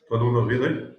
Todo mundo ouvindo aí?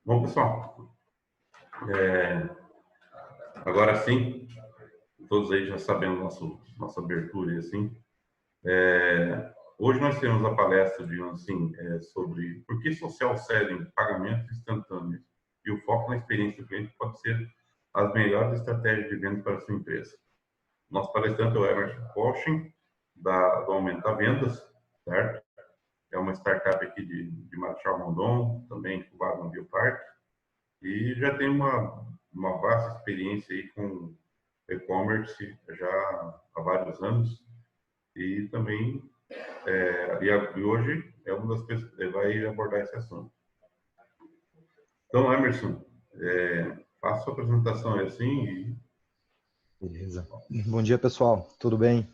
Bom, pessoal, agora sim, todos aí já sabendo nossa abertura e assim. Hoje nós temos a palestra de assim, sobre por que social selling, pagamentos instantâneos e o foco na experiência do cliente pode ser as melhores estratégias de venda para a sua empresa. Nosso palestrante é o Emerson Cochin, do Aumenta Vendas, certo? É uma startup aqui de Marechal Rondon, também incubada no Bioparque, e já tem uma vasta experiência aí com e-commerce já há vários anos, e também e hoje é uma das pessoas que vai abordar esse assunto. Então, Emerson, faça sua apresentação assim e... Beleza. Bom dia, pessoal. Tudo bem?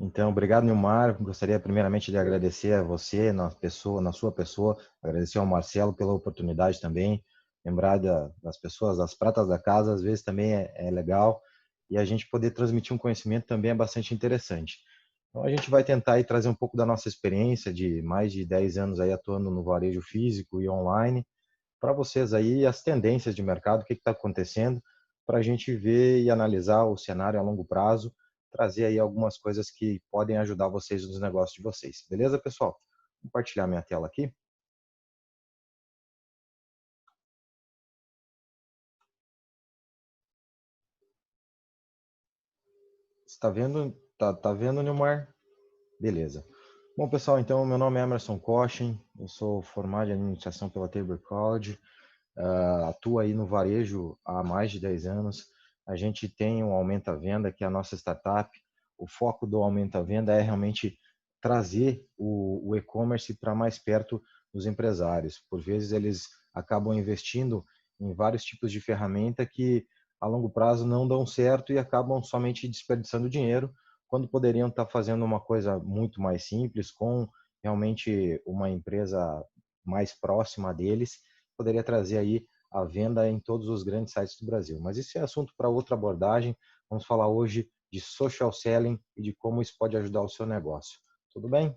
Então, obrigado, Nilmar. Gostaria primeiramente de agradecer a você, na sua pessoa, agradecer ao Marcelo pela oportunidade também. Lembrar das pessoas, das pratas da casa, às vezes também é legal. E a gente poder transmitir um conhecimento também é bastante interessante. Então, a gente vai tentar aí trazer um pouco da nossa experiência de mais de 10 anos aí atuando no varejo físico e online, para vocês aí as tendências de mercado, o que está acontecendo, para a gente ver e analisar o cenário a longo prazo, trazer aí algumas coisas que podem ajudar vocês nos negócios de vocês. Beleza, pessoal? Vou compartilhar minha tela aqui. Está vendo? Tá vendo, Nilmar? Beleza. Bom, pessoal, então, meu nome é Emerson Cochin, eu sou formado em administração pela Tabor College, atuo aí no varejo há mais de 10 anos. A gente tem um Aumenta Venda, que é a nossa startup. O foco do Aumenta Venda é realmente trazer o e-commerce para mais perto dos empresários. Por vezes eles acabam investindo em vários tipos de ferramenta que a longo prazo não dão certo e acabam somente desperdiçando dinheiro, quando poderiam estar fazendo uma coisa muito mais simples, com realmente uma empresa mais próxima deles, poderia trazer aí a venda em todos os grandes sites do Brasil. Mas isso é assunto para outra abordagem. Vamos falar hoje de social selling e de como isso pode ajudar o seu negócio. Tudo bem?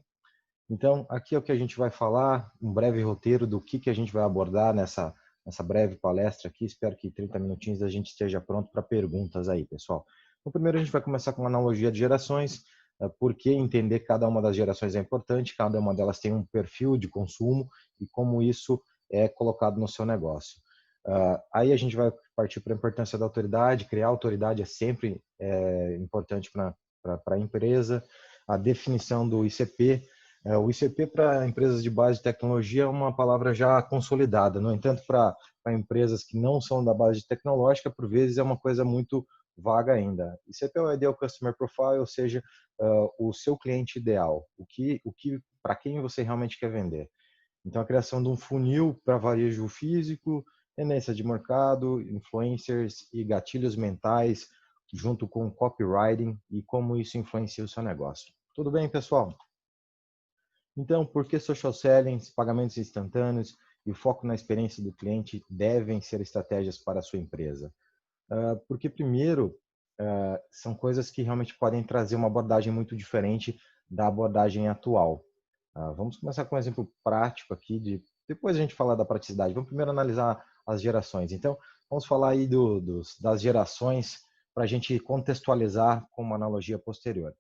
Então, aqui é o que a gente vai falar, um breve roteiro do que a gente vai abordar nessa breve palestra aqui. Espero que em 30 minutinhos a gente esteja pronto para perguntas aí, pessoal. Então, primeiro a gente vai começar com uma analogia de gerações, porque entender cada uma das gerações é importante, cada uma delas tem um perfil de consumo e como isso é colocado no seu negócio. Aí a gente vai partir para a importância da autoridade. Criar autoridade é sempre importante para a empresa. A definição do ICP. O ICP para empresas de base de tecnologia é uma palavra já consolidada. No entanto, para empresas que não são da base tecnológica, por vezes é uma coisa muito vaga ainda. ICP é o Ideal Customer Profile, ou seja, o seu cliente ideal, para quem você realmente quer vender. Então, a criação de um funil para varejo físico, tendência de mercado, influencers e gatilhos mentais, junto com copywriting e como isso influencia o seu negócio. Tudo bem, pessoal? Então, por que social selling, pagamentos instantâneos e o foco na experiência do cliente devem ser estratégias para a sua empresa? Porque, primeiro, são coisas que realmente podem trazer uma abordagem muito diferente da abordagem atual. Vamos começar com um exemplo prático aqui, depois a gente falar da praticidade. Vamos primeiro analisar as gerações. Então, vamos falar aí das gerações para a gente contextualizar com uma analogia posterior.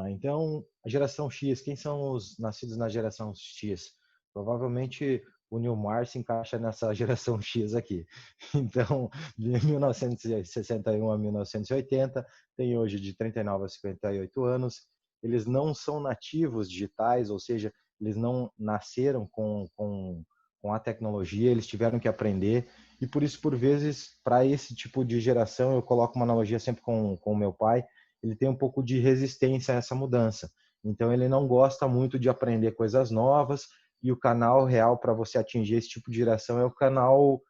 Então, a geração X, quem são os nascidos na geração X? Provavelmente o Nilmar se encaixa nessa geração X aqui. Então, de 1961 a 1980, tem hoje de 39 a 58 anos. Eles não são nativos digitais, ou seja, eles não nasceram com a tecnologia, eles tiveram que aprender. E por isso, por vezes, para esse tipo de geração, eu coloco uma analogia sempre com o meu pai, ele tem um pouco de resistência a essa mudança. Então, ele não gosta muito de aprender coisas novas, e o canal real para você atingir esse tipo de geração é o canal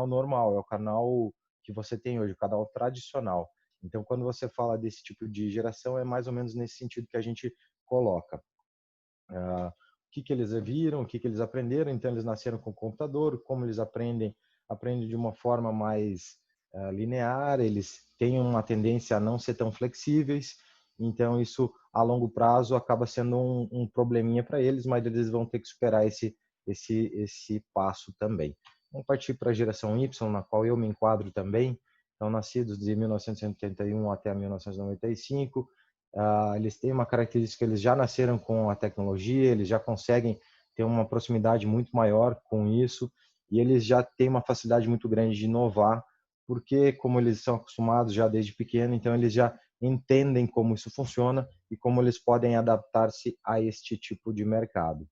normal, é o canal que você tem hoje, o canal tradicional. Então, quando você fala desse tipo de geração, é mais ou menos nesse sentido que a gente coloca. O que eles viram, o que eles aprenderam. Então, eles nasceram com o computador, como eles aprendem de uma forma mais linear, eles têm uma tendência a não ser tão flexíveis, então isso a longo prazo acaba sendo um probleminha para eles, mas eles vão ter que superar esse passo também. Vamos partir para a geração Y, na qual eu me enquadro também. Então, nascidos de 1981 até 1995, eles têm uma característica, eles já nasceram com a tecnologia, eles já conseguem ter uma proximidade muito maior com isso, e eles já têm uma facilidade muito grande de inovar, porque como eles são acostumados já desde pequeno, então eles já entendem como isso funciona e como eles podem adaptar-se a este tipo de mercado.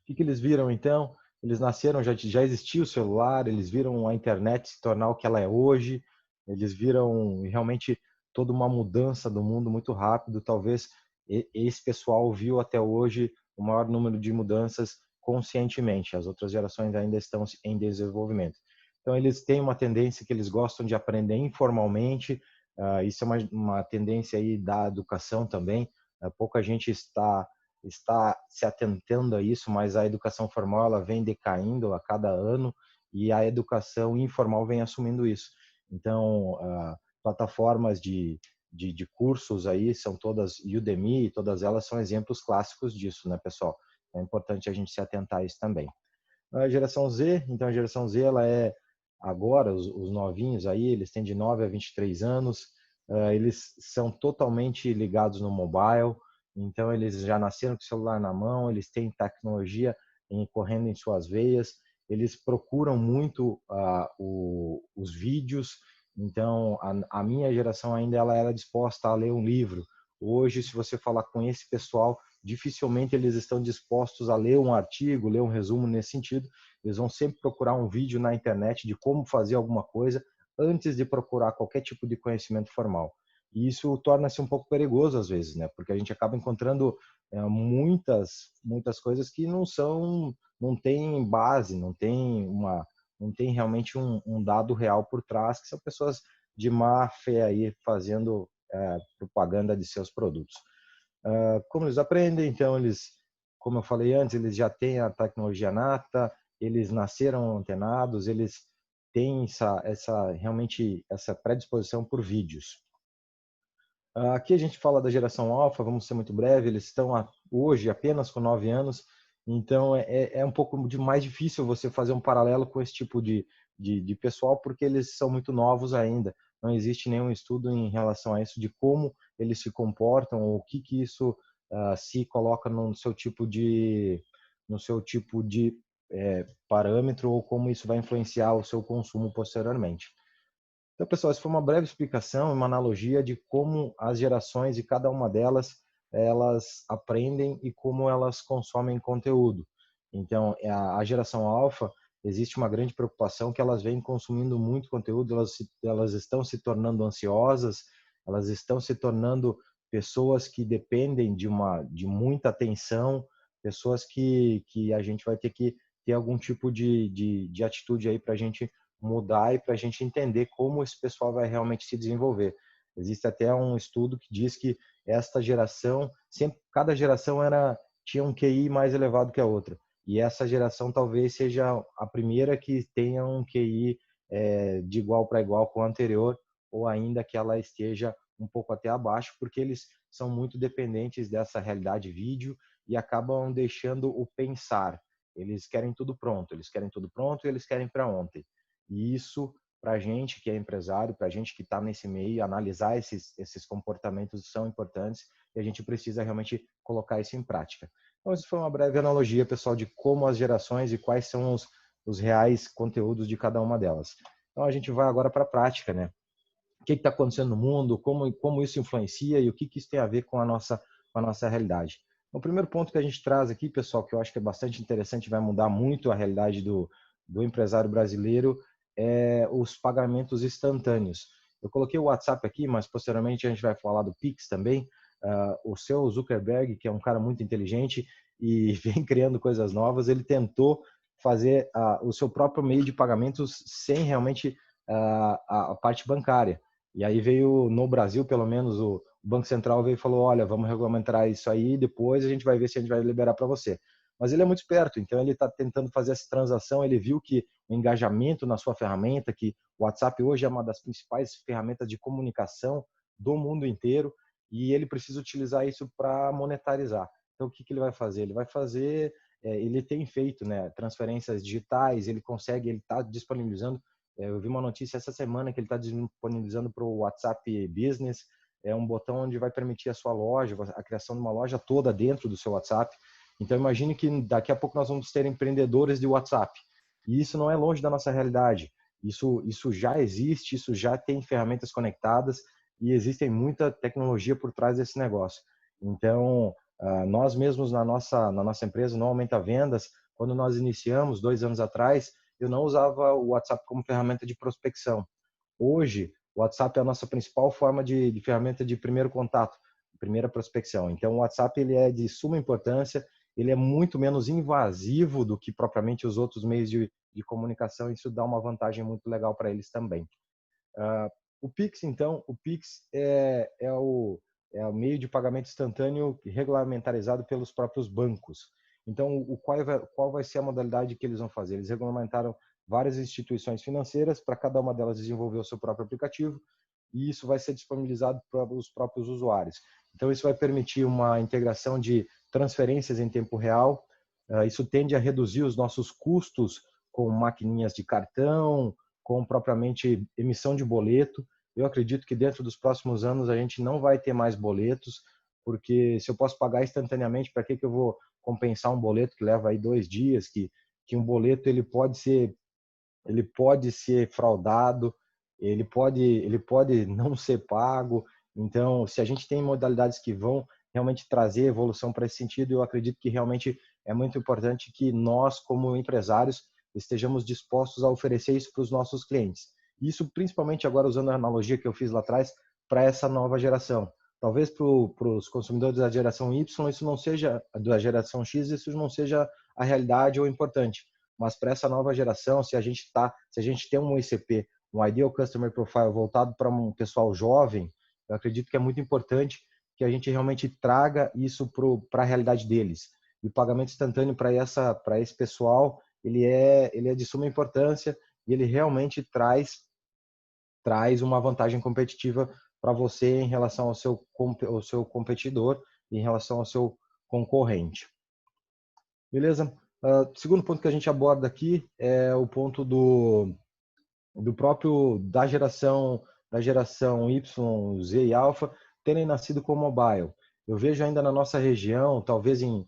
O que eles viram então? Eles nasceram, já existia o celular, eles viram a internet se tornar o que ela é hoje, eles viram realmente toda uma mudança do mundo muito rápido. Talvez esse pessoal viu até hoje o maior número de mudanças conscientemente. As outras gerações ainda estão em desenvolvimento. Então, eles têm uma tendência que eles gostam de aprender informalmente. Isso é uma tendência aí da educação também. Pouca gente está se atentando a isso, mas a educação formal ela vem decaindo a cada ano e a educação informal vem assumindo isso. Então, plataformas de cursos aí são todas Udemy, todas elas são exemplos clássicos disso, né, pessoal? É importante a gente se atentar a isso também. A geração Z, então a geração Z ela é agora, os novinhos aí, eles têm de 9 a 23 anos, eles são totalmente ligados no mobile, então eles já nasceram com o celular na mão, eles têm tecnologia correndo em suas veias, eles procuram muito os vídeos, então a minha geração ainda ela era disposta a ler um livro. Hoje, se você falar com esse pessoal, dificilmente eles estão dispostos a ler um artigo, ler um resumo nesse sentido. Eles vão sempre procurar um vídeo na internet de como fazer alguma coisa antes de procurar qualquer tipo de conhecimento formal. E isso torna-se um pouco perigoso às vezes, né? Porque a gente acaba encontrando muitas coisas que não tem base, não tem realmente um dado real por trás, que são pessoas de má fé aí fazendo propaganda de seus produtos. Como eles aprendem? Então, como eu falei antes, eles já têm a tecnologia nata, eles nasceram antenados, eles têm realmente essa predisposição por vídeos. Aqui a gente fala da geração alfa, vamos ser muito breve, eles estão hoje apenas com 9 anos, então é um pouco mais difícil você fazer um paralelo com esse tipo de pessoal, porque eles são muito novos ainda. Não existe nenhum estudo em relação a isso, de como eles se comportam, ou o que isso se coloca no seu tipo de parâmetro, ou como isso vai influenciar o seu consumo posteriormente. Então, pessoal, isso foi uma breve explicação, uma analogia de como as gerações e cada uma delas elas aprendem e como elas consomem conteúdo. Então, a geração alfa, existe uma grande preocupação que elas vêm consumindo muito conteúdo, elas estão se tornando ansiosas, elas estão se tornando pessoas que dependem de muita atenção, pessoas que a gente vai ter que ter algum tipo de atitude aí para a gente mudar e para a gente entender como esse pessoal vai realmente se desenvolver. Existe até um estudo que diz que esta geração, cada geração tinha um QI mais elevado que a outra. E essa geração talvez seja a primeira que tenha um QI de igual para igual com a anterior, ou ainda que ela esteja um pouco até abaixo, porque eles são muito dependentes dessa realidade vídeo e acabam deixando o pensar. Eles querem tudo pronto, e eles querem para ontem. E isso, para a gente que é empresário, para a gente que está nesse meio, analisar esses comportamentos são importantes e a gente precisa realmente colocar isso em prática. Então, isso foi uma breve analogia, pessoal, de como as gerações e quais são os reais conteúdos de cada uma delas. Então, a gente vai agora para a prática, né? O que está acontecendo no mundo, como isso influencia e o que isso tem a ver com a nossa realidade. Então, o primeiro ponto que a gente traz aqui, pessoal, que eu acho que é bastante interessante, vai mudar muito a realidade do empresário brasileiro, é os pagamentos instantâneos. Eu coloquei o WhatsApp aqui, mas posteriormente a gente vai falar do Pix também. O seu Zuckerberg, que é um cara muito inteligente e vem criando coisas novas, ele tentou fazer o seu próprio meio de pagamentos sem realmente a parte bancária. E aí veio, no Brasil, pelo menos, o Banco Central veio e falou, olha, vamos regulamentar isso aí, depois a gente vai ver se a gente vai liberar para você. Mas ele é muito esperto, então ele está tentando fazer essa transação, ele viu que o engajamento na sua ferramenta, que o WhatsApp hoje é uma das principais ferramentas de comunicação do mundo inteiro, e ele precisa utilizar isso para monetarizar. Então, o que ele vai fazer? Ele vai fazer, ele tem feito, né, transferências digitais, ele está disponibilizando. Eu vi uma notícia essa semana que ele está disponibilizando para o WhatsApp Business, é um botão onde vai permitir a sua loja, a criação de uma loja toda dentro do seu WhatsApp. Então, imagine que daqui a pouco nós vamos ter empreendedores de WhatsApp. E isso não é longe da nossa realidade. Isso já existe, isso já tem ferramentas conectadas e existem muita tecnologia por trás desse negócio. Então, nós mesmos na nossa empresa, no Aumenta Vendas, quando nós iniciamos 2 anos atrás, eu não usava o WhatsApp como ferramenta de prospecção. Hoje, o WhatsApp é a nossa principal forma de ferramenta de primeiro contato, primeira prospecção. Então, o WhatsApp ele é de suma importância, ele é muito menos invasivo do que propriamente os outros meios de comunicação, e isso dá uma vantagem muito legal para eles também. O Pix, então, o Pix é o meio de pagamento instantâneo regulamentarizado pelos próprios bancos. Então, qual vai ser a modalidade que eles vão fazer? Eles regulamentaram várias instituições financeiras, para cada uma delas desenvolver o seu próprio aplicativo, e isso vai ser disponibilizado para os próprios usuários. Então, isso vai permitir uma integração de transferências em tempo real. Isso tende a reduzir os nossos custos com maquininhas de cartão, com propriamente emissão de boleto. Eu acredito que dentro dos próximos anos a gente não vai ter mais boletos, porque se eu posso pagar instantaneamente, para que eu vou compensar um boleto que leva aí 2 dias, que um boleto ele pode ser fraudado, ele pode não ser pago. Então, se a gente tem modalidades que vão realmente trazer evolução para esse sentido, eu acredito que realmente é muito importante que nós, como empresários, estejamos dispostos a oferecer isso para os nossos clientes. Isso principalmente agora usando a analogia que eu fiz lá atrás para essa nova geração. Talvez para os consumidores da geração Y isso não seja, da geração X, isso não seja a realidade ou importante. Mas para essa nova geração, se a gente tem um ICP, um Ideal Customer Profile voltado para um pessoal jovem, eu acredito que é muito importante que a gente realmente traga isso para a realidade deles. E o pagamento instantâneo para esse pessoal, ele é de suma importância e ele realmente traz uma vantagem competitiva para você em relação ao seu competidor, em relação ao seu concorrente. Beleza? Segundo ponto que a gente aborda aqui é o ponto do próprio da geração Y, Z e Alpha terem nascido com mobile. Eu vejo ainda na nossa região, talvez em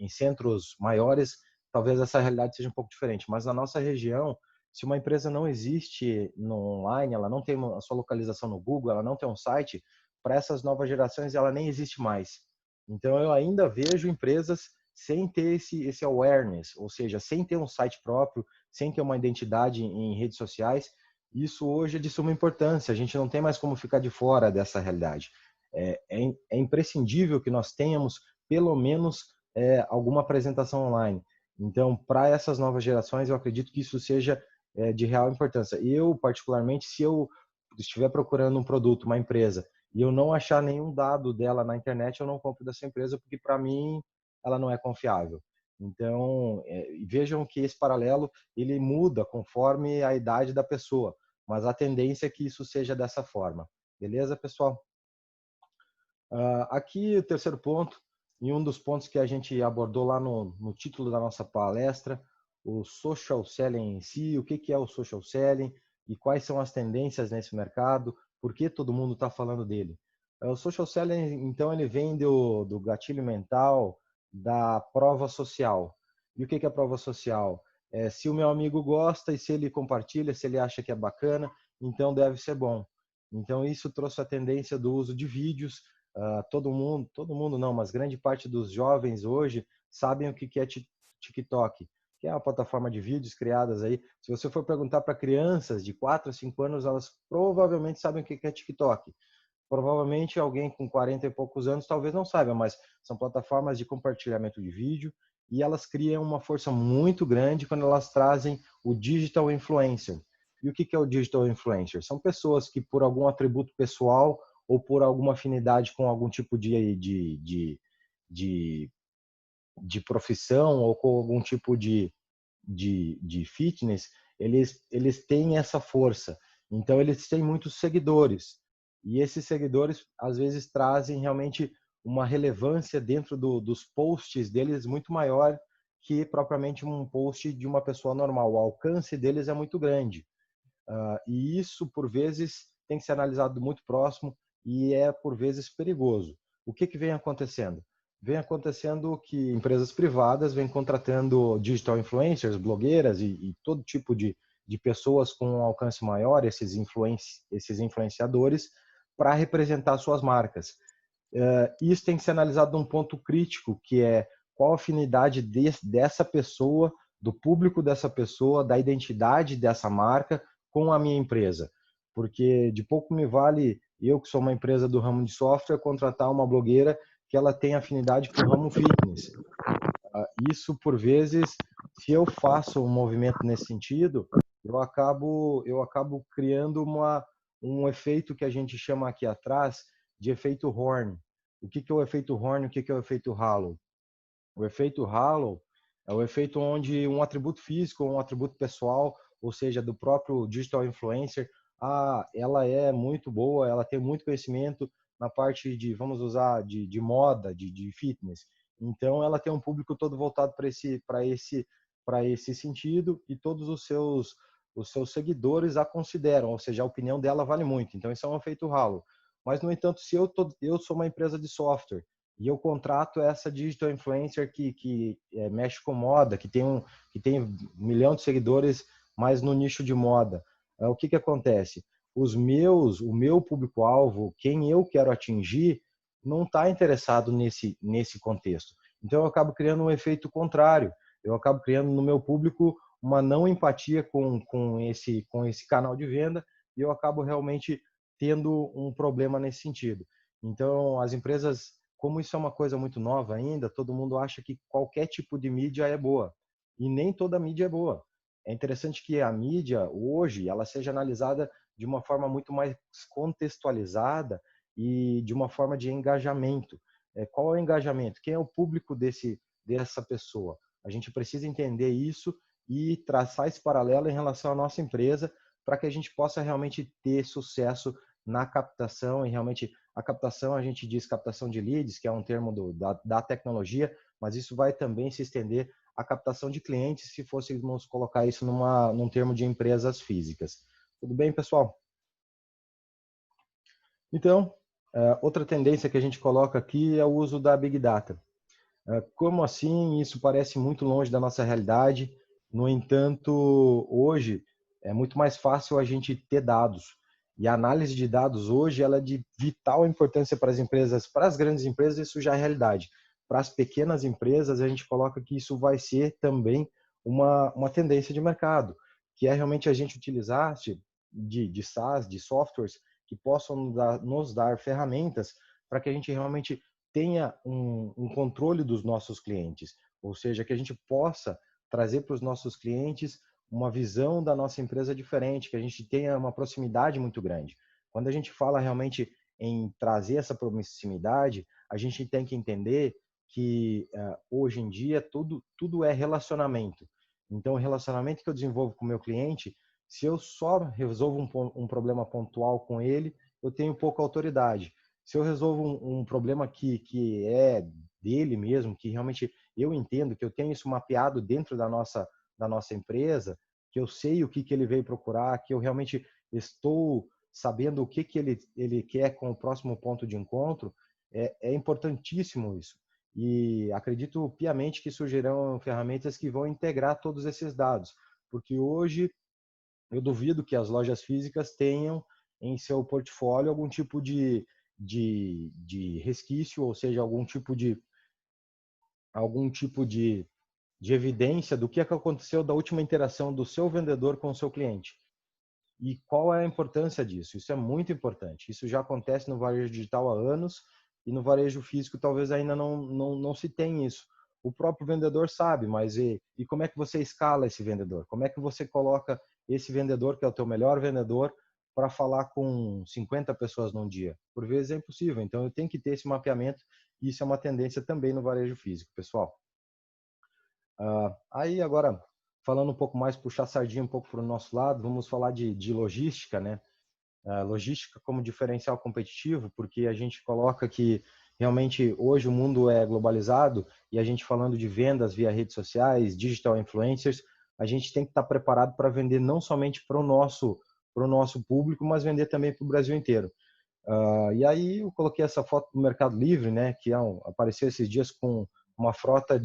centros maiores, talvez essa realidade seja um pouco diferente, mas na nossa região, se uma empresa não existe no online, ela não tem a sua localização no Google, ela não tem um site, para essas novas gerações ela nem existe mais. Então eu ainda vejo empresas sem ter esse awareness, ou seja, sem ter um site próprio, sem ter uma identidade em redes sociais. Isso hoje é de suma importância, a gente não tem mais como ficar de fora dessa realidade. É imprescindível que nós tenhamos pelo menos alguma apresentação online. Então, para essas novas gerações, eu acredito que isso seja de real importância. Eu, particularmente, se eu estiver procurando um produto, uma empresa, e eu não achar nenhum dado dela na internet, eu não compro dessa empresa, porque para mim ela não é confiável. Então, vejam que esse paralelo ele muda conforme a idade da pessoa. mas a tendência é que isso seja dessa forma. Beleza, pessoal? Aqui o terceiro ponto, e um dos pontos que a gente abordou lá no título da nossa palestra, o social selling em si, o que é o social selling e quais são as tendências nesse mercado, por que todo mundo está falando dele. O social selling, então, ele vem do gatilho mental, da prova social. E o que é a prova social? Se o meu amigo gosta e se ele compartilha, se ele acha que é bacana, então deve ser bom. Então isso trouxe a tendência do uso de vídeos. Todo mundo não, mas grande parte dos jovens hoje sabem o que é TikTok, que é uma plataforma de vídeos criadas aí. Se você for perguntar para crianças de 4 a 5 anos, elas provavelmente sabem o que é TikTok. Provavelmente alguém com 40 e poucos anos talvez não saiba, mas são plataformas de compartilhamento de vídeo e elas criam uma força muito grande quando elas trazem o digital influencer. E o que é o digital influencer? São pessoas que, por algum atributo pessoal ou por alguma afinidade com algum tipo de profissão ou com algum tipo de fitness, eles têm essa força. Então, eles têm muitos seguidores. E esses seguidores, às vezes, trazem realmente uma relevância dentro dos posts deles muito maior que propriamente um post de uma pessoa normal. O alcance deles é muito grande. E isso, por vezes, tem que ser analisado muito próximo e é, por vezes, perigoso. O que vem acontecendo? Vem acontecendo que empresas privadas vêm contratando digital influencers, blogueiras e todo tipo de pessoas com um alcance maior, esses influenciadores, para representar suas marcas. Isso tem que ser analisado de um ponto crítico, que é qual a afinidade dessa pessoa, do público dessa pessoa, da identidade dessa marca com a minha empresa. Porque de pouco me vale eu, que sou uma empresa do ramo de software, contratar uma blogueira que ela tem afinidade com o ramo fitness. Isso, por vezes, se eu faço um movimento nesse sentido, eu acabo criando um efeito que a gente chama aqui atrás de efeito Horn. O que é o efeito Horn e o que é o efeito Halo? O efeito Halo é o efeito onde um atributo físico ou um atributo pessoal, ou seja, do próprio digital influencer, ela é muito boa, ela tem muito conhecimento na parte de, vamos usar, de moda, de fitness. Então, ela tem um público todo voltado para esse sentido e todos os seus seguidores a consideram, ou seja, a opinião dela vale muito. Então, isso é um efeito Halo. Mas, no entanto, se eu sou uma empresa de software e eu contrato essa digital influencer que mexe com moda, que tem 1 milhão de seguidores, mas no nicho de moda. O que acontece? O meu público-alvo, quem eu quero atingir, não está interessado nesse contexto. Então, eu acabo criando um efeito contrário. Eu acabo criando no meu público uma não empatia com esse canal de venda e eu acabo realmente tendo um problema nesse sentido. Então, as empresas, como isso é uma coisa muito nova ainda, todo mundo acha que qualquer tipo de mídia é boa. E nem toda mídia é boa. É interessante que a mídia, hoje, ela seja analisada de uma forma muito mais contextualizada e de uma forma de engajamento. Qual é o engajamento? Quem é o público dessa pessoa? A gente precisa entender isso e traçar esse paralelo em relação à nossa empresa para que a gente possa realmente ter sucesso na captação. E realmente a captação, a gente diz captação de leads, que é um termo da tecnologia, mas isso vai também se estender à captação de clientes, se fôssemos colocar isso num termo de empresas físicas. Tudo bem, pessoal? Então, outra tendência que a gente coloca aqui é o uso da Big Data. Como assim? Isso parece muito longe da nossa realidade. No entanto, hoje é muito mais fácil a gente ter dados. E a análise de dados hoje ela é de vital importância para as empresas, para as grandes empresas isso já é realidade. Para as pequenas empresas a gente coloca que isso vai ser também uma tendência de mercado, que é realmente a gente utilizar de SaaS, de softwares que possam nos dar ferramentas para que a gente realmente tenha um controle dos nossos clientes, ou seja, que a gente possa trazer para os nossos clientes uma visão da nossa empresa diferente, que a gente tenha uma proximidade muito grande. Quando a gente fala realmente em trazer essa proximidade, a gente tem que entender que hoje em dia tudo é relacionamento. Então, o relacionamento que eu desenvolvo com o meu cliente Se eu só resolvo um problema pontual com ele, eu tenho pouca autoridade. Se eu resolvo um problema que é dele mesmo, que realmente eu entendo, que eu tenho isso mapeado dentro da nossa empresa, que eu sei o que ele veio procurar, que eu realmente estou sabendo o que ele quer com o próximo ponto de encontro, é importantíssimo isso. E acredito piamente que surgirão ferramentas que vão integrar todos esses dados, porque hoje eu duvido que as lojas físicas tenham em seu portfólio algum tipo de resquício, ou seja, algum tipo de evidência do que é que aconteceu da última interação do seu vendedor com o seu cliente. E qual é a importância disso? Isso é muito importante. Isso já acontece no varejo digital há anos e no varejo físico talvez ainda não se tem isso. O próprio vendedor sabe, mas e como é que você escala esse vendedor? Como é que você coloca esse vendedor, que é o teu melhor vendedor, para falar com 50 pessoas num dia? Por vezes é impossível. Então eu tenho que ter esse mapeamento e isso é uma tendência também no varejo físico, pessoal. Aí agora, falando um pouco mais, puxar a sardinha um pouco para o nosso lado, vamos falar de logística, né? Logística como diferencial competitivo, porque a gente coloca que realmente hoje o mundo é globalizado e a gente falando de vendas via redes sociais, digital influencers, a gente tem que estar preparado para vender não somente para o nosso público, mas vender também para o Brasil inteiro. E aí eu coloquei essa foto do Mercado Livre, né, que apareceu esses dias com uma frota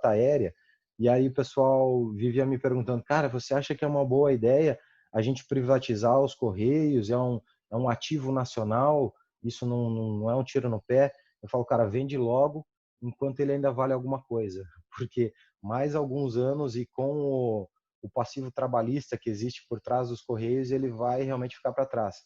aérea, e aí o pessoal vivia me perguntando, cara, você acha que é uma boa ideia a gente privatizar os Correios? É um ativo nacional? Isso não é um tiro no pé? Eu falo, cara, vende logo enquanto ele ainda vale alguma coisa, porque mais alguns anos e com o passivo trabalhista que existe por trás dos Correios, ele vai realmente ficar para trás.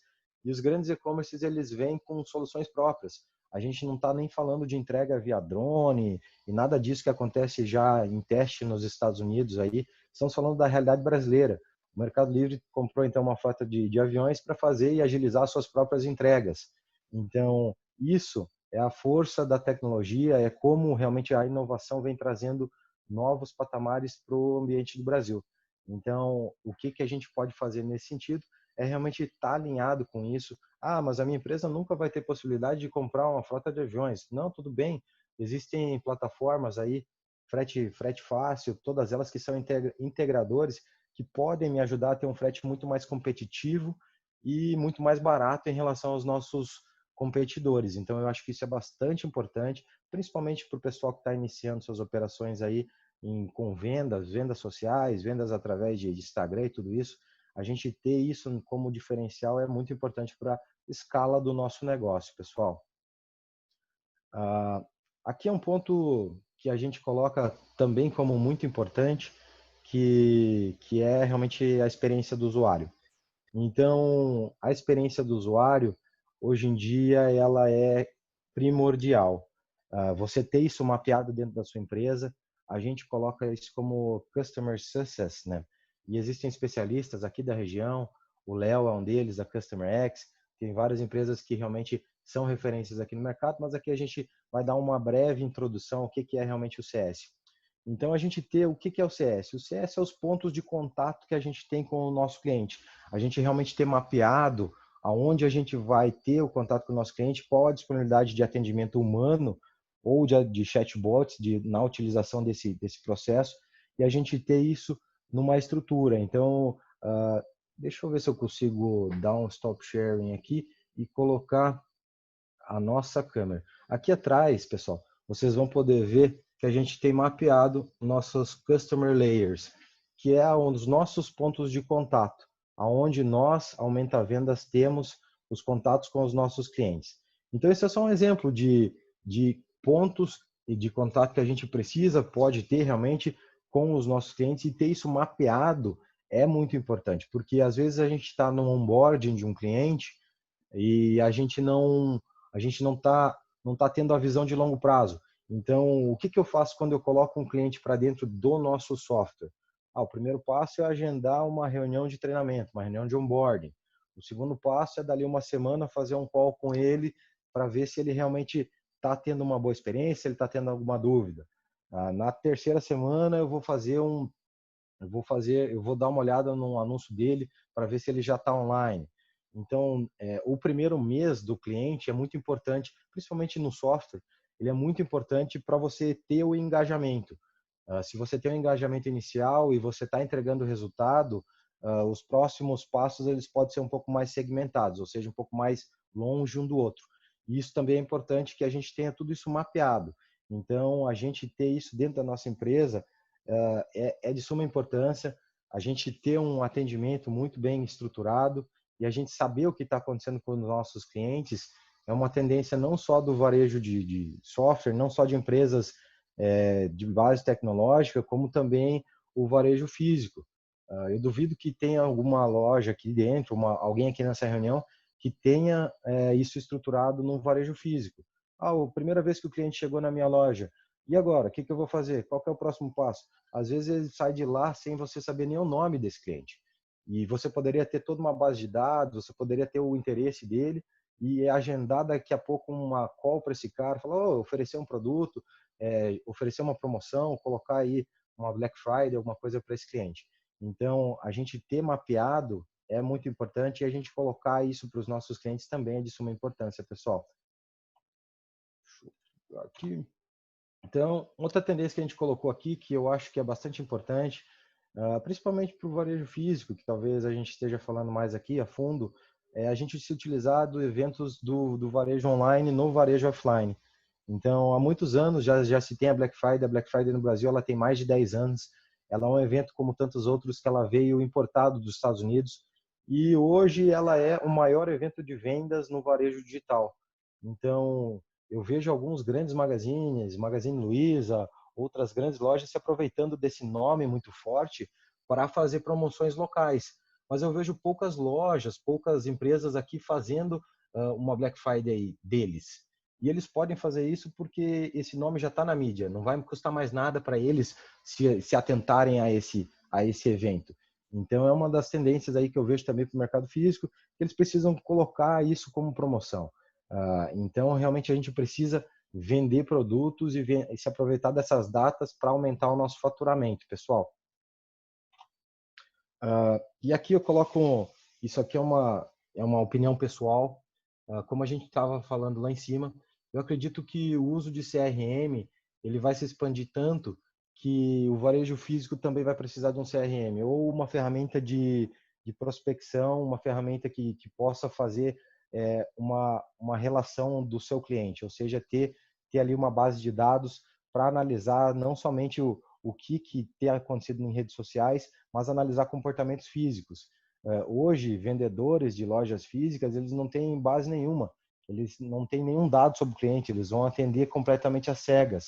E os grandes e-commerces, eles vêm com soluções próprias. A gente não está nem falando de entrega via drone e nada disso que acontece já em teste nos Estados Unidos aí. Estamos falando da realidade brasileira. O Mercado Livre comprou então uma frota de aviões para fazer e agilizar suas próprias entregas. Então, isso é a força da tecnologia, é como realmente a inovação vem trazendo novos patamares para o ambiente do Brasil. Então, o que a gente pode fazer nesse sentido é realmente estar alinhado com isso. Mas a minha empresa nunca vai ter possibilidade de comprar uma frota de aviões. Não, tudo bem. Existem plataformas aí, frete fácil, todas elas que são integradores, que podem me ajudar a ter um frete muito mais competitivo e muito mais barato em relação aos nossos competidores. Então, eu acho que isso é bastante importante, principalmente para o pessoal que está iniciando suas operações aí com vendas sociais, vendas através de Instagram e tudo isso. A gente ter isso como diferencial é muito importante para a escala do nosso negócio, pessoal. Aqui é um ponto que a gente coloca também como muito importante, que é realmente a experiência do usuário. Então, a experiência do usuário, hoje em dia, ela é primordial. Você ter isso mapeado dentro da sua empresa, a gente coloca isso como Customer Success, né? E existem especialistas aqui da região, o Léo é um deles, a Customer X, tem várias empresas que realmente são referências aqui no mercado, mas aqui a gente vai dar uma breve introdução ao que é realmente o CS. Então, a gente ter o que é o CS? O CS é os pontos de contato que a gente tem com o nosso cliente. A gente realmente ter mapeado aonde a gente vai ter o contato com o nosso cliente, qual a disponibilidade de atendimento humano ou de chatbots na utilização desse processo, e a gente ter isso numa estrutura. Então, deixa eu ver se eu consigo dar um stop sharing aqui e colocar a nossa câmera. Aqui atrás, pessoal, vocês vão poder ver que a gente tem mapeado nossos customer layers, que é um dos nossos pontos de contato, aonde nós, Aumenta Vendas, temos os contatos com os nossos clientes. Então, esse é só um exemplo de pontos de contato que a gente pode ter realmente com os nossos clientes, e ter isso mapeado é muito importante, porque às vezes a gente está no onboarding de um cliente e a gente não tá tendo a visão de longo prazo. Então, o que eu faço quando eu coloco um cliente para dentro do nosso software? O primeiro passo é agendar uma reunião de treinamento, uma reunião de onboarding. O segundo passo é, dali uma semana, fazer um call com ele para ver se ele realmente está tendo uma boa experiência, se ele está tendo alguma dúvida. Na terceira semana, eu vou fazer eu vou dar uma olhada no anúncio dele para ver se ele já está online. Então, o primeiro mês do cliente é muito importante, principalmente no software, ele é muito importante para você ter o engajamento. Se você tem um engajamento inicial e você está entregando o resultado, os próximos passos eles podem ser um pouco mais segmentados, ou seja, um pouco mais longe um do outro. E isso também é importante que a gente tenha tudo isso mapeado. Então, a gente ter isso dentro da nossa empresa é de suma importância. A gente ter um atendimento muito bem estruturado e a gente saber o que está acontecendo com os nossos clientes é uma tendência não só do varejo de software, não só de empresas de base tecnológica, como também o varejo físico. Eu duvido que tenha alguma loja aqui dentro, alguém aqui nessa reunião, que tenha isso estruturado no varejo físico. A primeira vez que o cliente chegou na minha loja, e agora? O que eu vou fazer? Qual que é o próximo passo? Às vezes ele sai de lá sem você saber nem o nome desse cliente. E você poderia ter toda uma base de dados, você poderia ter o interesse dele e agendar daqui a pouco uma call para esse cara, falar, oferecer um produto, oferecer uma promoção, colocar aí uma Black Friday, alguma coisa para esse cliente. Então, a gente ter mapeado é muito importante e a gente colocar isso para os nossos clientes também é de suma importância, pessoal. Aqui. Então, outra tendência que a gente colocou aqui, que eu acho que é bastante importante, principalmente para o varejo físico, que talvez a gente esteja falando mais aqui a fundo, é a gente se utilizar de eventos do varejo online no varejo offline. Então, há muitos anos já se tem a Black Friday. A Black Friday no Brasil ela tem mais de 10 anos. Ela é um evento como tantos outros que ela veio importado dos Estados Unidos e hoje ela é o maior evento de vendas no varejo digital. Então, eu vejo alguns grandes magazines, Magazine Luiza, outras grandes lojas se aproveitando desse nome muito forte para fazer promoções locais. Mas eu vejo poucas lojas, poucas empresas aqui fazendo uma Black Friday deles. E eles podem fazer isso porque esse nome já está na mídia. Não vai custar mais nada para eles se atentarem a esse evento. Então, é uma das tendências aí que eu vejo também para o mercado físico, que eles precisam colocar isso como promoção. Então, realmente, a gente precisa vender produtos e se aproveitar dessas datas para aumentar o nosso faturamento, pessoal. E aqui eu coloco, isso aqui é uma opinião pessoal, como a gente estava falando lá em cima, eu acredito que o uso de CRM ele vai se expandir tanto que o varejo físico também vai precisar de um CRM ou uma ferramenta de prospecção, uma ferramenta que possa fazer uma relação do seu cliente, ou seja, ter ali uma base de dados para analisar não somente o que tem acontecido em redes sociais, mas analisar comportamentos físicos. Hoje, vendedores de lojas físicas, eles não têm base nenhuma, eles não têm nenhum dado sobre o cliente, eles vão atender completamente às cegas.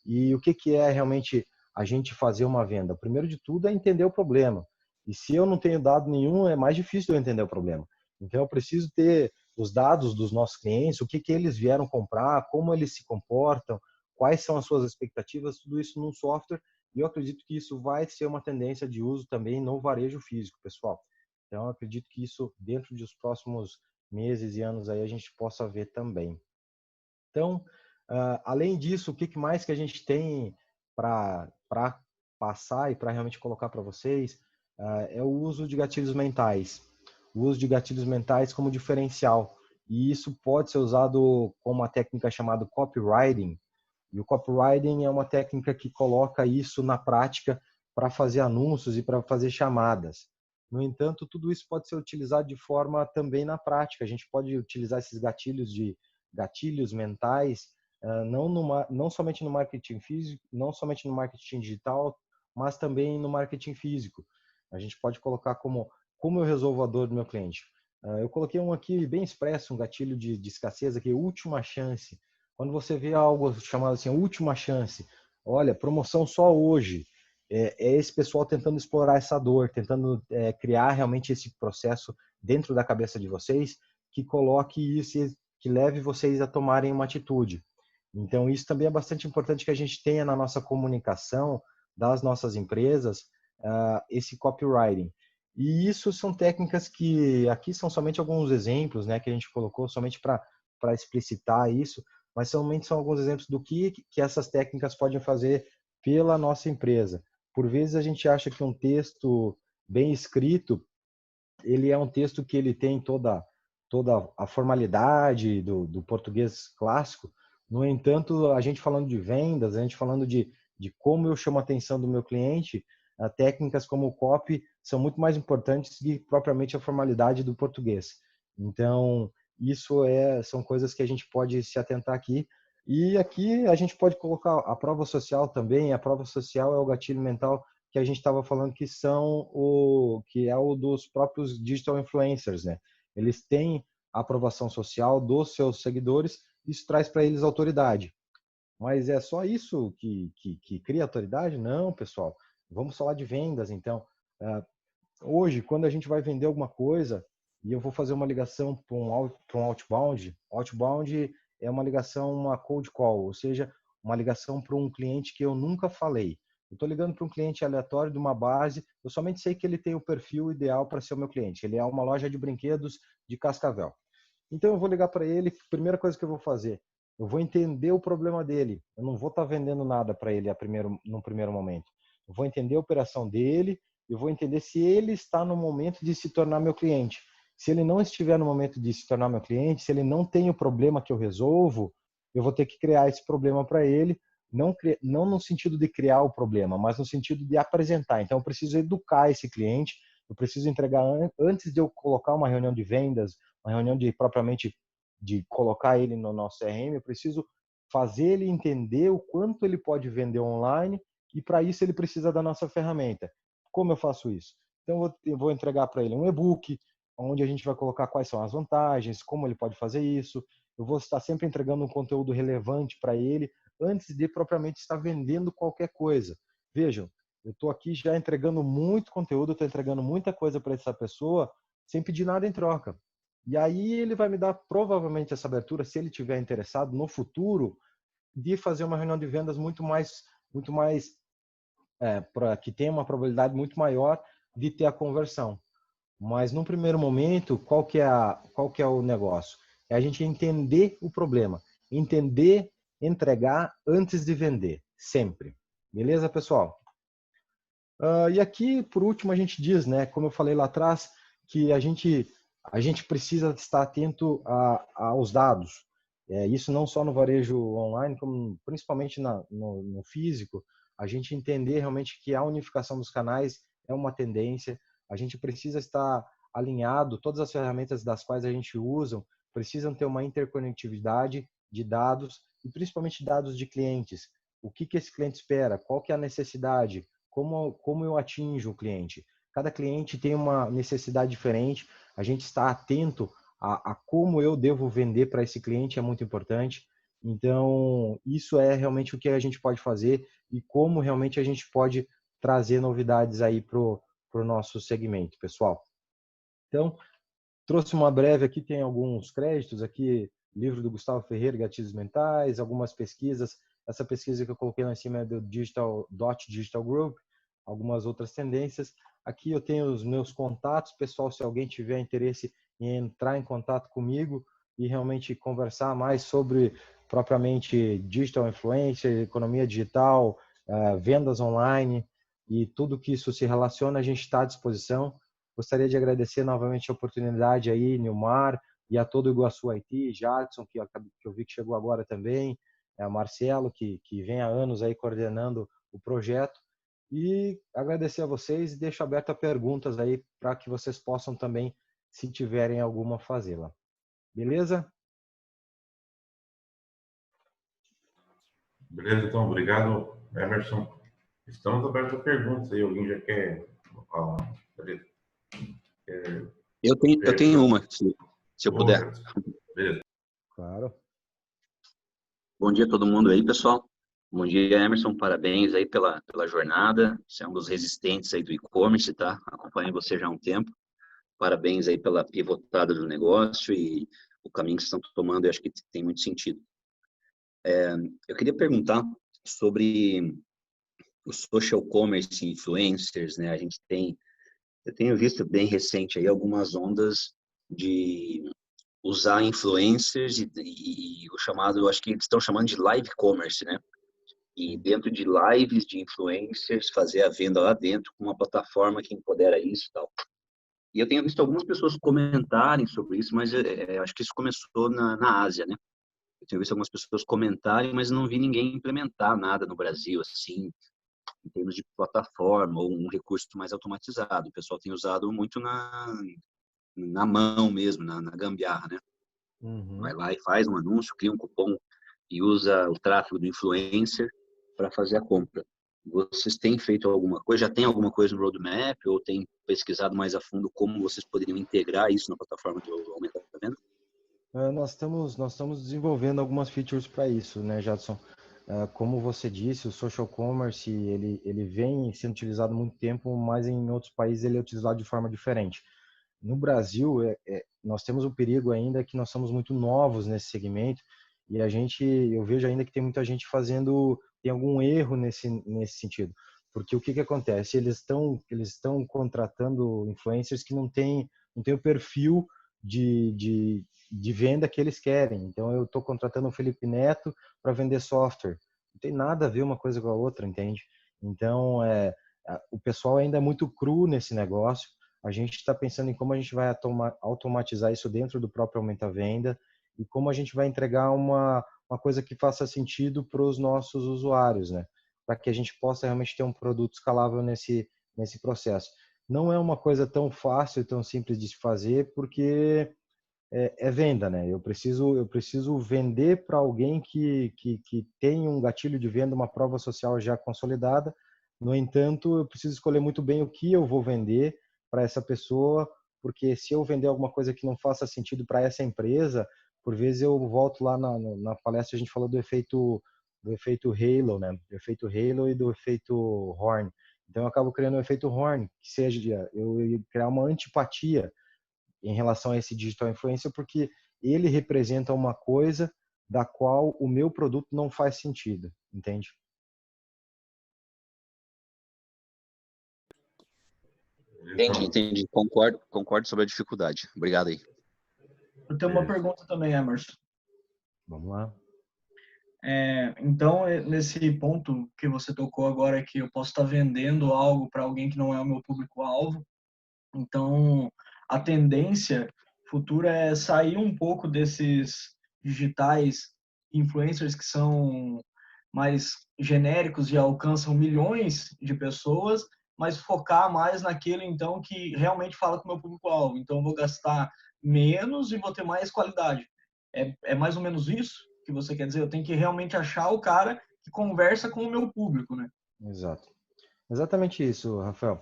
E o que é realmente a gente fazer uma venda? Primeiro de tudo é entender o problema. E se eu não tenho dado nenhum, é mais difícil eu entender o problema. Então, eu preciso ter os dados dos nossos clientes, o que eles vieram comprar, como eles se comportam, quais são as suas expectativas, tudo isso num software. E eu acredito que isso vai ser uma tendência de uso também no varejo físico, pessoal. Então, eu acredito que isso, dentro dos próximos meses e anos, aí a gente possa ver também. Então, além disso, o que mais que a gente tem para passar e para realmente colocar para vocês é o uso de gatilhos mentais. O uso de gatilhos mentais como diferencial. E isso pode ser usado com uma técnica chamada copywriting. E o copywriting é uma técnica que coloca isso na prática para fazer anúncios e para fazer chamadas. No entanto, tudo isso pode ser utilizado de forma também na prática. A gente pode utilizar esses gatilhos mentais, não somente no marketing físico, não somente no marketing digital, mas também no marketing físico. A gente pode colocar como eu resolvo a dor do meu cliente. Eu coloquei um aqui bem expresso, um gatilho de escassez aqui, última chance. Quando você vê algo chamado assim, última chance, olha, promoção só hoje, é esse pessoal tentando explorar essa dor, tentando criar realmente esse processo dentro da cabeça de vocês, que coloque isso, que leve vocês a tomarem uma atitude. Então, isso também é bastante importante que a gente tenha na nossa comunicação das nossas empresas, esse copywriting. E isso são técnicas que, aqui são somente alguns exemplos, né, que a gente colocou somente para explicitar isso, mas somente são alguns exemplos do que essas técnicas podem fazer pela nossa empresa. por vezes a gente acha que um texto bem escrito, ele é um texto que ele tem toda a formalidade do português clássico. No entanto, a gente falando de vendas, a gente falando de como eu chamo a atenção do meu cliente, técnicas como o copy são muito mais importantes que propriamente a formalidade do português. Então, isso são coisas que a gente pode se atentar aqui. E aqui a gente pode colocar a prova social também. A prova social é o gatilho mental que a gente estava falando, que é o dos próprios digital influencers, né? Eles têm a aprovação social dos seus seguidores, isso traz para eles autoridade. Mas é só isso que cria autoridade? Não, pessoal. Vamos falar de vendas, então. Hoje, quando a gente vai vender alguma coisa e eu vou fazer uma ligação para um outbound é uma ligação, uma cold call, ou seja, uma ligação para um cliente que eu nunca falei. Eu estou ligando para um cliente aleatório de uma base, eu somente sei que ele tem o perfil ideal para ser o meu cliente. Ele é uma loja de brinquedos de Cascavel. Então eu vou ligar para ele, primeira coisa que eu vou fazer, eu vou entender o problema dele. Eu não vou estar vendendo nada para ele num primeiro momento. Eu vou entender a operação dele, eu vou entender se ele está no momento de se tornar meu cliente. Se ele não estiver no momento de se tornar meu cliente, se ele não tem o problema que eu resolvo, eu vou ter que criar esse problema para ele, não no sentido de criar o problema, mas no sentido de apresentar. Então eu preciso educar esse cliente, eu preciso entregar antes de eu colocar uma reunião de vendas, uma reunião de colocar ele no nosso CRM, eu preciso fazer ele entender o quanto ele pode vender online e para isso ele precisa da nossa ferramenta. Como eu faço isso? Então eu vou entregar para ele um e-book, onde a gente vai colocar quais são as vantagens, como ele pode fazer isso. Eu vou estar sempre entregando um conteúdo relevante para ele antes de propriamente estar vendendo qualquer coisa. Vejam, eu estou aqui já entregando muito conteúdo, estou entregando muita coisa para essa pessoa sem pedir nada em troca. E aí ele vai me dar provavelmente essa abertura, se ele tiver interessado no futuro, de fazer uma reunião de vendas muito mais que tenha uma probabilidade muito maior de ter a conversão. Mas num primeiro momento, qual que é o negócio? É a gente entender o problema, entender, entregar antes de vender, sempre. Beleza, pessoal? E aqui, por último, a gente diz, né, como eu falei lá atrás, que a gente precisa estar atento aos dados. Isso não só no varejo online, como principalmente no físico, a gente entender realmente que a unificação dos canais é uma tendência, a gente precisa estar alinhado, todas as ferramentas das quais a gente usa precisam ter uma interconectividade de dados, e principalmente dados de clientes. O que esse cliente espera? Qual que é a necessidade? Como eu atinjo o cliente? Cada cliente tem uma necessidade diferente. A gente está atento a como eu devo vender para esse cliente é muito importante. Então, isso é realmente o que a gente pode fazer e como realmente a gente pode trazer novidades aí para o nosso segmento, pessoal. Então, trouxe uma breve aqui, tem alguns créditos aqui, livro do Gustavo Ferreira, Gatilhos Mentais, algumas pesquisas. Essa pesquisa que eu coloquei lá em cima é do Digital Group, algumas outras tendências. Aqui eu tenho os meus contatos, pessoal, se alguém tiver interesse em entrar em contato comigo e realmente conversar mais sobre propriamente digital influencer, economia digital, vendas online e tudo que isso se relaciona, a gente está à disposição. Gostaria de agradecer novamente a oportunidade aí, Nilmar, e a todo o Iguaçu IT, Jadson, que eu vi que chegou agora também, Marcelo, que vem há anos aí coordenando o projeto. E agradecer a vocês e deixo aberto a perguntas aí para que vocês possam também, se tiverem alguma, fazê-la. Beleza? Beleza, então, obrigado, Emerson. Estamos abertos a perguntas aí. Alguém já quer falar? Eu tenho uma, se eu puder. Beleza. Claro. Bom dia a todo mundo aí, pessoal. Bom dia, Emerson. Parabéns aí pela jornada. Você é um dos resistentes aí do e-commerce, tá? Acompanho você já há um tempo. Parabéns aí pela pivotada do negócio e o caminho que vocês estão tomando, eu acho que tem muito sentido. Eu queria perguntar sobre o social commerce influencers, né? Eu tenho visto bem recente aí algumas ondas de usar influencers e o chamado, eu acho que eles estão chamando de live commerce, né? e dentro de lives de influencers, fazer a venda lá dentro com uma plataforma que empodera isso e tal. E eu tenho visto algumas pessoas comentarem sobre isso, mas acho que isso começou na Ásia, né? Eu tenho visto algumas pessoas comentarem, mas não vi ninguém implementar nada no Brasil, assim, em termos de plataforma ou um recurso mais automatizado. O pessoal tem usado muito na mão mesmo, na gambiarra, né? Vai lá e faz um anúncio, cria um cupom e usa o tráfego do influencer para fazer a compra. Vocês têm feito alguma coisa? Já tem alguma coisa no roadmap ou tem pesquisado mais a fundo como vocês poderiam integrar isso na plataforma do Aumenta a Venda? Nós estamos desenvolvendo algumas features para isso, né, Jadson? Como você disse, o social commerce ele vem sendo utilizado há muito tempo, mas em outros países ele é utilizado de forma diferente. No Brasil, nós temos o perigo ainda que nós somos muito novos nesse segmento e eu vejo ainda que tem muita gente tem algum erro nesse sentido. Porque o que acontece? Eles estão contratando influencers que não tem o perfil de venda que eles querem. Então, eu estou contratando o Felipe Neto para vender software. Não tem nada a ver uma coisa com a outra, entende? Então, o pessoal ainda é muito cru nesse negócio. A gente está pensando em como a gente vai automatizar isso dentro do próprio Aumenta a Venda e como a gente vai entregar uma coisa que faça sentido para os nossos usuários, né? Para que a gente possa realmente ter um produto escalável nesse processo. Não é uma coisa tão fácil, tão simples de se fazer, porque é venda, né? Eu preciso vender para alguém que tem um gatilho de venda, uma prova social já consolidada. No entanto, eu preciso escolher muito bem o que eu vou vender para essa pessoa, porque se eu vender alguma coisa que não faça sentido para essa empresa, por vezes eu volto lá na palestra, a gente falou do efeito Halo, né? Do efeito Halo e do efeito Horn. Então eu acabo criando o efeito Horn, que seja eu criar uma antipatia em relação a esse digital influencer, porque ele representa uma coisa da qual o meu produto não faz sentido, entende? Entendi. Concordo sobre a dificuldade. Obrigado aí. Eu tenho uma pergunta também, Emerson. Vamos lá. Então, nesse ponto que você tocou agora, que eu posso estar vendendo algo para alguém que não é o meu público-alvo, então a tendência futura é sair um pouco desses digitais influencers que são mais genéricos e alcançam milhões de pessoas, mas focar mais naquele, então, que realmente fala com o meu público-alvo. Então, eu vou gastar menos e vou ter mais qualidade. É mais ou menos isso que você quer dizer? Eu tenho que realmente achar o cara que conversa com o meu público, né? Exato. Exatamente isso, Rafael.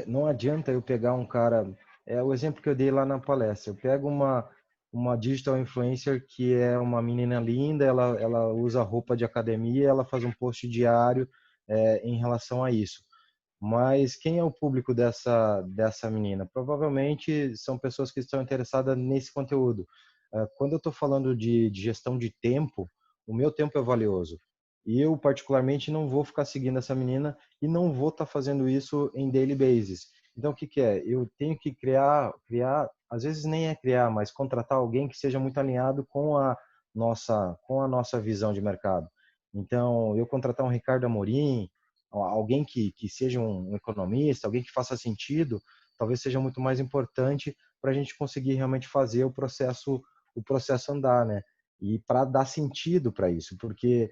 Não adianta eu pegar um cara. É o exemplo que eu dei lá na palestra. Eu pego uma digital influencer que é uma menina linda, ela usa roupa de academia, ela faz um post diário em relação a isso. Mas quem é o público dessa menina? Provavelmente são pessoas que estão interessadas nesse conteúdo. Quando eu estou falando de gestão de tempo, o meu tempo é valioso. E eu, particularmente, não vou ficar seguindo essa menina e não vou estar fazendo isso em daily basis. Então, o que é? Eu tenho que criar, às vezes nem é criar, mas contratar alguém que seja muito alinhado com a nossa visão de mercado. Então, eu contratar um Ricardo Amorim, alguém que seja um economista, alguém que faça sentido, talvez seja muito mais importante para a gente conseguir realmente fazer o processo andar, né? E para dar sentido para isso, porque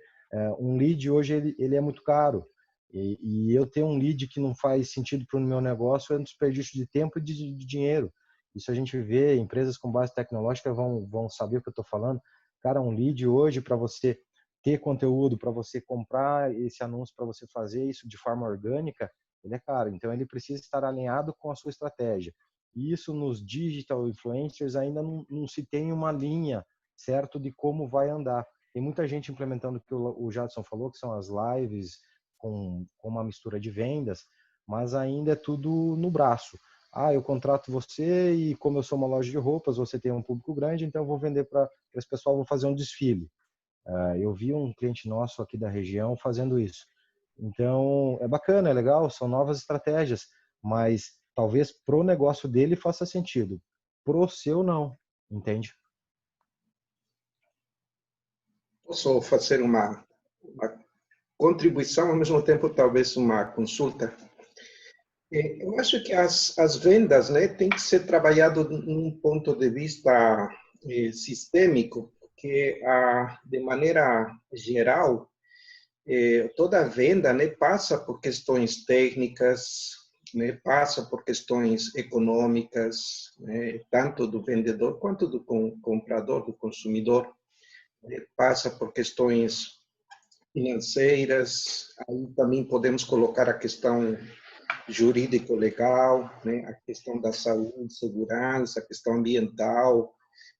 um lead hoje ele é muito caro e eu ter um lead que não faz sentido para o meu negócio é um desperdício de tempo e de dinheiro. Isso a gente vê, empresas com base tecnológica vão saber o que eu estou falando. Cara, um lead hoje para você ter conteúdo, para você comprar esse anúncio, para você fazer isso de forma orgânica, ele é caro. Então, ele precisa estar alinhado com a sua estratégia. E isso nos digital influencers ainda não se tem uma linha certo de como vai andar. Tem muita gente implementando o que o Jadson falou, que são as lives com uma mistura de vendas, mas ainda é tudo no braço. Eu contrato você e como eu sou uma loja de roupas, você tem um público grande, então eu vou vender para esse pessoal, vou fazer um desfile. Eu vi um cliente nosso aqui da região fazendo isso. Então, é bacana, é legal, são novas estratégias, mas talvez pro negócio dele faça sentido. Pro seu, não, entende? Posso fazer uma contribuição, ao mesmo tempo talvez uma consulta. Eu acho que as vendas, né, tem que ser trabalhado num ponto de vista sistêmico, porque de maneira geral toda venda, né, passa por questões técnicas, né, passa por questões econômicas, né, tanto do vendedor quanto do comprador, do consumidor, né, passa por questões financeiras, aí também podemos colocar a questão jurídico-legal, né, a questão da saúde, segurança, a questão ambiental,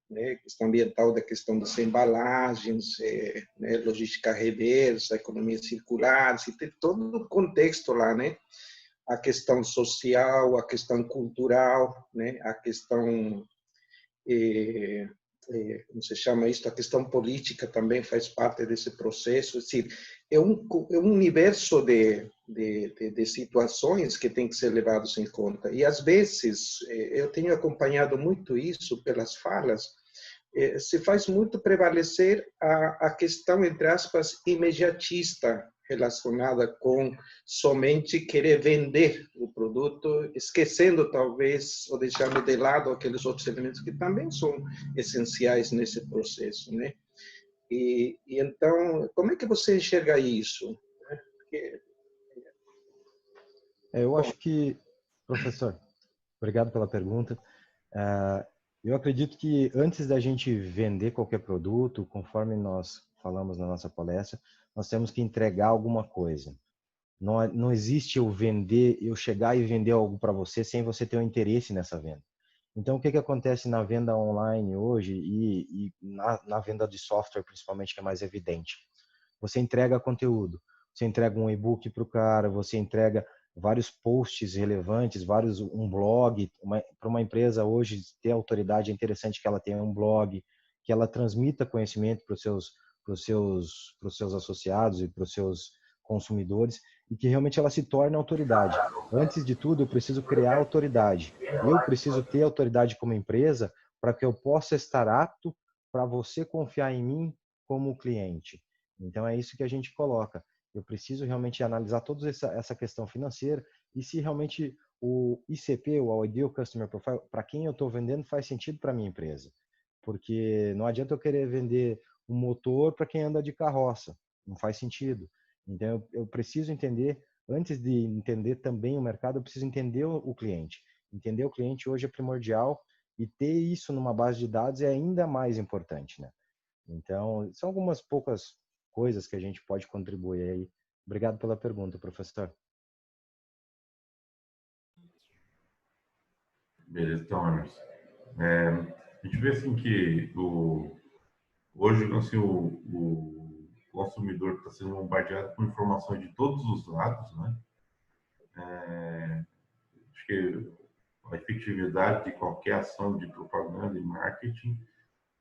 né, questão ambiental da questão das embalagens, né, logística reversa, economia circular, se tem todo o contexto lá, né, a questão social, a questão cultural, né, a questão como se chama isso, a questão política também faz parte desse processo. Assim, é um universo de situações que tem que ser levados em conta. E, às vezes, eu tenho acompanhado muito isso pelas falas, se faz muito prevalecer a questão, entre aspas, imediatista, relacionada com somente querer vender o produto, esquecendo talvez ou deixando de lado aqueles outros elementos que também são essenciais nesse processo, né? E então, como é que você enxerga isso? Porque... Eu acho que, professor, obrigado pela pergunta. Eu acredito que antes da gente vender qualquer produto, conforme nós falamos na nossa palestra, nós temos que entregar alguma coisa. Não existe eu chegar e vender algo para você sem você ter um interesse nessa venda. Então, o que acontece na venda online hoje e na venda de software, principalmente, que é mais evidente? Você entrega conteúdo, você entrega um e-book para o cara, você entrega vários posts relevantes, um blog. Para uma empresa hoje ter autoridade, é interessante que ela tenha um blog, que ela transmita conhecimento para os seus associados e para os seus consumidores, e que realmente ela se torne autoridade. Antes de tudo, eu preciso criar autoridade. Eu preciso ter autoridade como empresa para que eu possa estar apto para você confiar em mim como cliente. Então, é isso que a gente coloca. Eu preciso realmente analisar toda essa questão financeira e se realmente o ICP, o Ideal Customer Profile, para quem eu estou vendendo, faz sentido para a minha empresa. Porque não adianta eu querer vender um motor para quem anda de carroça. Não faz sentido. Então, eu preciso entender, antes de entender também o mercado, eu preciso entender o cliente. Entender o cliente hoje é primordial e ter isso numa base de dados é ainda mais importante, né? Então, são algumas poucas coisas que a gente pode contribuir aí. Obrigado pela pergunta, professor. Beleza, então, Emerson. A gente vê assim que hoje assim, o consumidor está sendo bombardeado com informações de todos os lados, né? Acho que a efetividade de qualquer ação de propaganda e marketing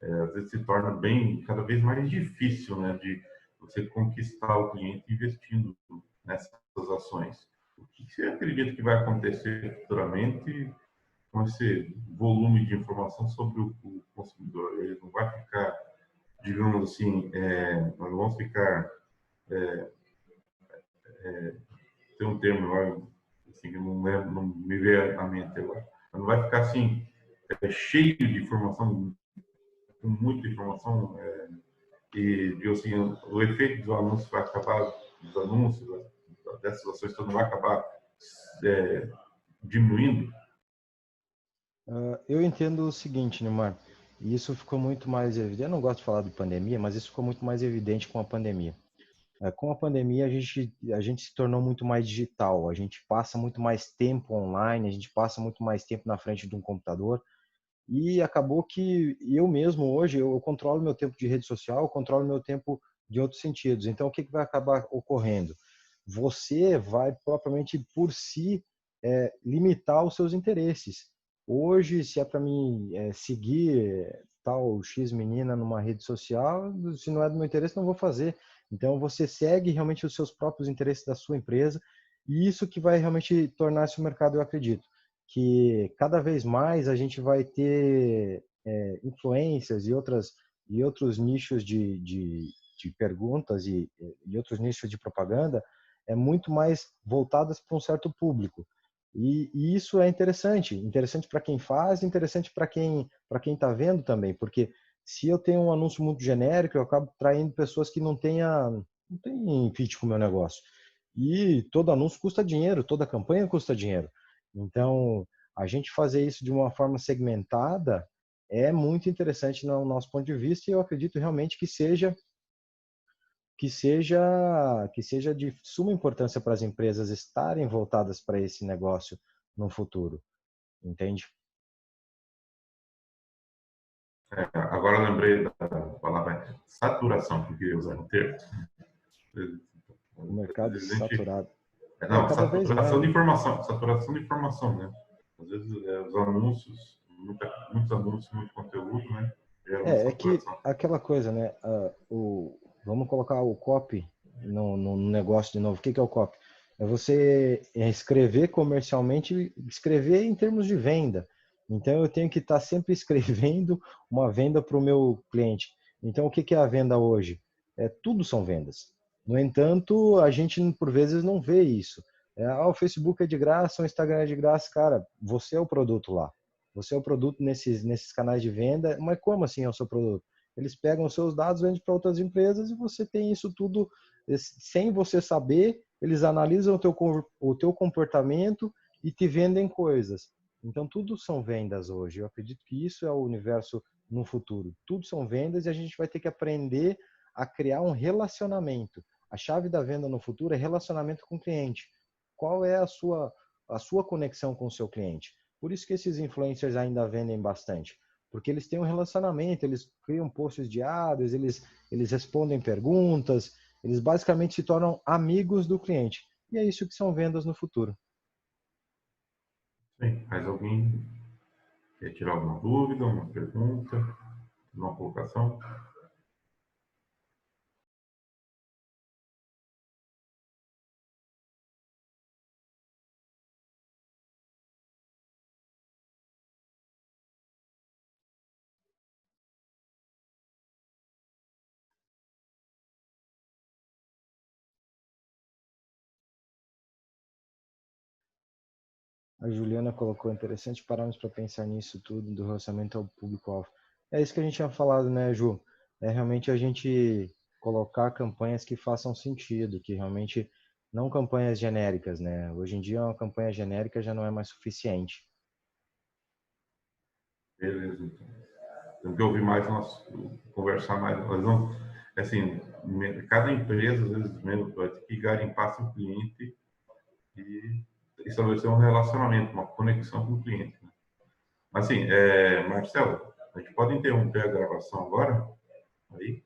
às vezes se torna cada vez mais difícil, né, de você conquistar o cliente investindo nessas ações. O que você acredita que vai acontecer futuramente com esse volume de informação sobre o consumidor? Ele não vai ficar, digamos assim, nós vamos ficar, tem um termo assim, que não me veio à mente agora, mas não vai ficar assim, cheio de informação, com muita informação, e assim, o efeito do anúncio vai acabar, dos anúncios, dessas ações todas vai acabar diminuindo. Eu entendo o seguinte, Neymar, e isso ficou muito mais evidente. Eu não gosto de falar de pandemia, mas isso ficou muito mais evidente com a pandemia. Com a pandemia, a gente se tornou muito mais digital, a gente passa muito mais tempo online, a gente passa muito mais tempo na frente de um computador, e acabou que eu mesmo hoje, eu controlo meu tempo de rede social, eu controlo meu tempo de outros sentidos. Então, o que vai acabar ocorrendo? Você vai propriamente por si limitar os seus interesses. Hoje, se é para mim seguir tal X menina numa rede social, se não é do meu interesse, não vou fazer. Então, você segue realmente os seus próprios interesses da sua empresa, e isso que vai realmente tornar esse mercado, eu acredito, que cada vez mais a gente vai ter influências e outros nichos de perguntas e outros nichos de propaganda é muito mais voltadas para um certo público. E isso é interessante para quem faz, interessante para quem está vendo também, porque se eu tenho um anúncio muito genérico, eu acabo traindo pessoas que não têm fit com o meu negócio. E todo anúncio custa dinheiro, toda campanha custa dinheiro. Então, a gente fazer isso de uma forma segmentada é muito interessante no nosso ponto de vista, e eu acredito realmente que seja de suma importância para as empresas estarem voltadas para esse negócio no futuro, entende? Agora eu lembrei da palavra saturação, que eu queria usar no termo. O mercado saturado. Não, cada vez mais, saturação de informação, né? Às vezes os anúncios, muitos anúncios, muito conteúdo, né? É que aquela coisa, né? Vamos colocar o copy no negócio de novo. O que é o copy? É você escrever comercialmente, escrever em termos de venda. Então, eu tenho que estar sempre escrevendo uma venda para o meu cliente. Então, o que é a venda hoje? Tudo são vendas. No entanto, a gente, por vezes, não vê isso. O Facebook é de graça, o Instagram é de graça. Cara, você é o produto lá. Você é o produto nesses canais de venda. Mas como assim é o seu produto? Eles pegam os seus dados, vendem para outras empresas e você tem isso tudo sem você saber. Eles analisam o teu comportamento e te vendem coisas. Então, tudo são vendas hoje. Eu acredito que isso é o universo no futuro. Tudo são vendas e a gente vai ter que aprender a criar um relacionamento. A chave da venda no futuro é relacionamento com o cliente. Qual é a sua conexão com o seu cliente? Por isso que esses influencers ainda vendem bastante. Porque eles têm um relacionamento, eles criam posts diários, eles respondem perguntas, eles basicamente se tornam amigos do cliente. E é isso que são vendas no futuro. Sim, mas alguém quer tirar alguma dúvida, uma pergunta, uma colocação? A Juliana colocou interessante pararmos para pensar nisso tudo, do relacionamento ao público-alvo. É isso que a gente tinha falado, né, Ju? É realmente a gente colocar campanhas que façam sentido, que realmente não campanhas genéricas, né? Hoje em dia uma campanha genérica já não é mais suficiente. Beleza, então. Temos que ouvir mais, conversar mais. Nós vamos, assim, cada empresa, às vezes, mesmo, vai ter que garimpar seu cliente e estabelecer um relacionamento, uma conexão com o cliente. Né? Mas, assim, Marcelo, a gente pode interromper a gravação agora? Aí?